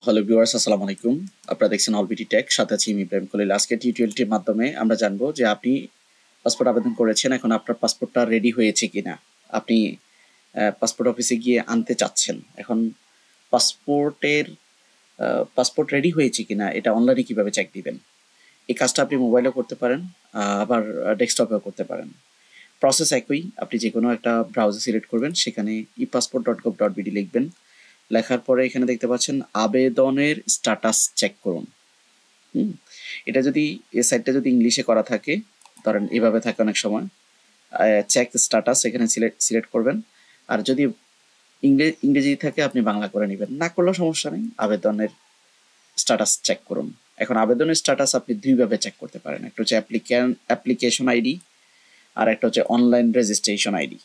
Hello viewers, আসসালামু আলাইকুম। আপনারা দেখছেন অলবিটি টেক, সাথে আছি আমি ইব্রাহিম খলিল। আজকে টিউটোরিয়ালটির মাধ্যমে আমরা জানবো যে আপনি পাসপোর্ট আবেদন করেছেন, এখন আপনার পাসপোর্টটা রেডি হয়েছে কিনা। আপনি পাসপোর্ট অফিসে গিয়ে আনতে চাচ্ছেন। এখন পাসপোর্টের পাসপোর্ট রেডি হয়েছে কিনা এটা অনলাইনে কিভাবে চেক দিবেন। এই কাজটা আপনি মোবাইলেও করতে পারেন, আবার ডেস্কটপেও করতে পারেন। প্রসেস একই। আপনি যে কোনো একটা ব্রাউজার সিলেক্ট করবেন, সেখানে epassport.gov.bd লিখবেন। লেখার পরে এখানে দেখতে পাচ্ছেন আবেদনের স্ট্যাটাস চেক করুন। এটা যদি এই সাইটটা যদি ইংলিশে করা থাকে, ধরেন এভাবে থাকে অনেক সময়, চেক স্ট্যাটাস এখানে সিলেক্ট করবেন। আর যদি ইংরেজি থাকে আপনি বাংলা করে নেবেন, না করলেও সমস্যা নেই। আবেদনের স্ট্যাটাস চেক করুন। এখন আবেদনের স্ট্যাটাস আপনি দুইভাবে চেক করতে পারেন, একটা হচ্ছে অ্যাপ্লিকেশন আইডি, আর একটা হচ্ছে অনলাইন রেজিস্ট্রেশন আইডি।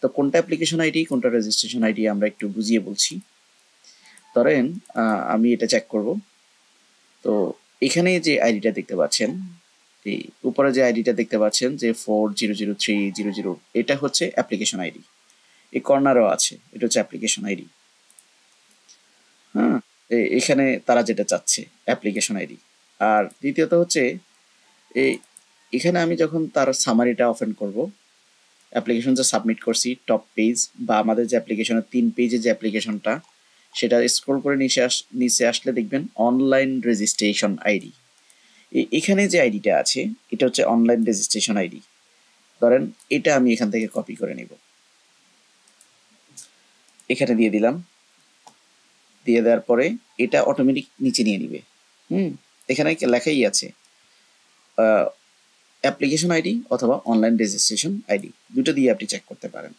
তো কোনটা অ্যাপ্লিকেশন আইডি কোনটা রেজিস্ট্রেশন আইডি আমরা একটু বুঝিয়ে বলছি। ধরেন আমি এটা চেক করব। তো এখানে যে আইডিটা দেখতে পাচ্ছেন, এই উপরে যে আইডিটা দেখতে পাচ্ছেন যে 400300, এটা হচ্ছে অ্যাপ্লিকেশন আইডি। এই কর্নারও আছে, এটা হচ্ছে অ্যাপ্লিকেশন আইডি। হ্যাঁ, এখানে তারা যেটা চাচ্ছে অ্যাপ্লিকেশন আইডি। আর দ্বিতীয়ত হচ্ছে এই এখানে আমি যখন তার সামারিটা ওপেন করব, অ্যাপ্লিকেশন যে সাবমিট করছি টপ পেজ বা আমাদের যে অ্যাপ্লিকেশনের 3 পেজে যে অ্যাপ্লিকেশনটা, সেটা স্ক্রল করে নিচে আসলে দেখবেন অনলাইন রেজিস্ট্রেশন আইডি। এখানে যে আইডিটা আছে এটা হচ্ছে অনলাইন রেজিস্ট্রেশন আইডি। ধরেন এটা আমি এখান থেকে কপি করে নিব, এখানে দিয়ে দিলাম। দিয়ে দেওয়ার পরে এটা অটোমেটিক নিচে নিয়ে নিবে। এখানে লেখাই আছে অ্যাপ্লিকেশন আইডি অথবা অনলাইন রেজিস্ট্রেশন আইডি, দুটো দিয়ে আপনি চেক করতে পারেন।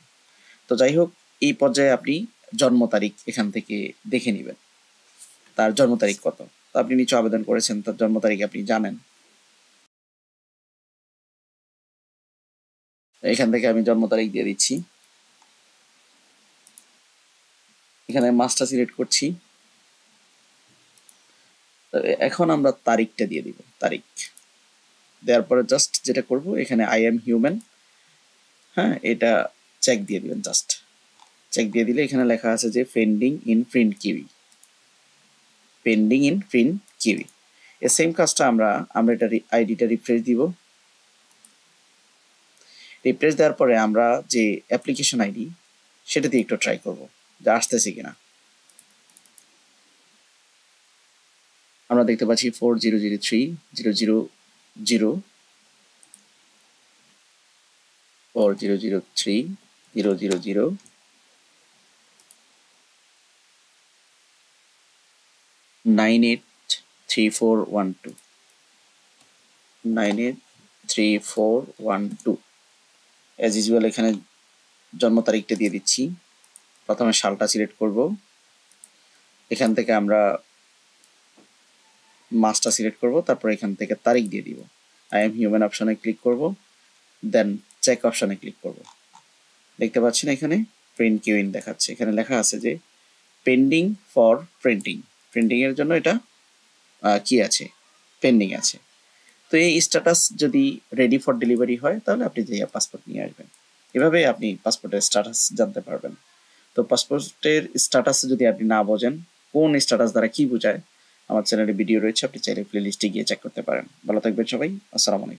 তো যাই হোক, এই পর্যায়ে আপনি জন্ম তারিখ এখান থেকে দেখে নেবেন, তার জন্ম তারিখ কত। তো আপনি নিচে আবেদন করেছেন, তার জন্ম তারিখ আপনি জানেন। এখান থেকে আমি জন্ম তারিখ দিয়ে দিচ্ছি। এখানে মাসটা সিলেক্ট করছি। এখন আমরা তারিখটা দিয়ে দিব, তারিখ দেওয়ার পরে জাস্ট যেটা করব, এখানে আই এম হিউম্যান, হ্যাঁ, এটা চেক দিয়ে দিবেন। জাস্ট চেক দিয়ে দিলে এখানে লেখা আছে যে pending in print kiwi, pending in print kiwi. এই সেম কাজটা আমরা এটা আইডিটা রিফ্রেশ দিব। রিফ্রেশ দেওয়ার পরে আমরা যে অ্যাপ্লিকেশন আইডি সেটা দিয়ে একটু ট্রাই করব যে আসতেছে কিনা। আমরা দেখতে পাচ্ছি 400300, 400300, 983412, 983412। অ্যাজ ইউজুয়াল এখানে জন্ম তারিখটা দিয়ে দিচ্ছি। প্রথমে সালটা সিলেক্ট করব, এখান থেকে আমরা মাসটা সিলেক্ট করব, তারপর এখান থেকে তারিখ দিয়ে দিব। আই এম হিউম্যান অপশনে ক্লিক করব, দেন চেক অপশনে ক্লিক করব। দেখতে পাচ্ছেন এখানে প্রিন্ট কিউইং দেখাচ্ছে, এখানে লেখা আছে যে পেন্ডিং ফর প্রিন্টিং, প্রিন্টিং এর জন্য এটা কি আছে, পেন্ডিং আছে। তো এই স্ট্যাটাস যদি রেডি ফর ডেলিভারি হয়, তাহলে আপনি যে পাসপোর্ট নিয়ে আসবেন। এভাবে আপনি পাসপোর্টের স্ট্যাটাস জানতে পারবেন। তো পাসপোর্টের স্ট্যাটাস যদি আপনি না বোঝেন কোন স্ট্যাটাস দ্বারা কি বোঝায়, আমার চ্যানেলে ভিডিও রয়েছে, আপনি চাইলে প্লে লিস্টে গিয়ে চেক করতে পারেন। ভালো থাকবেন সবাই, আসসালামু আলাইকুম।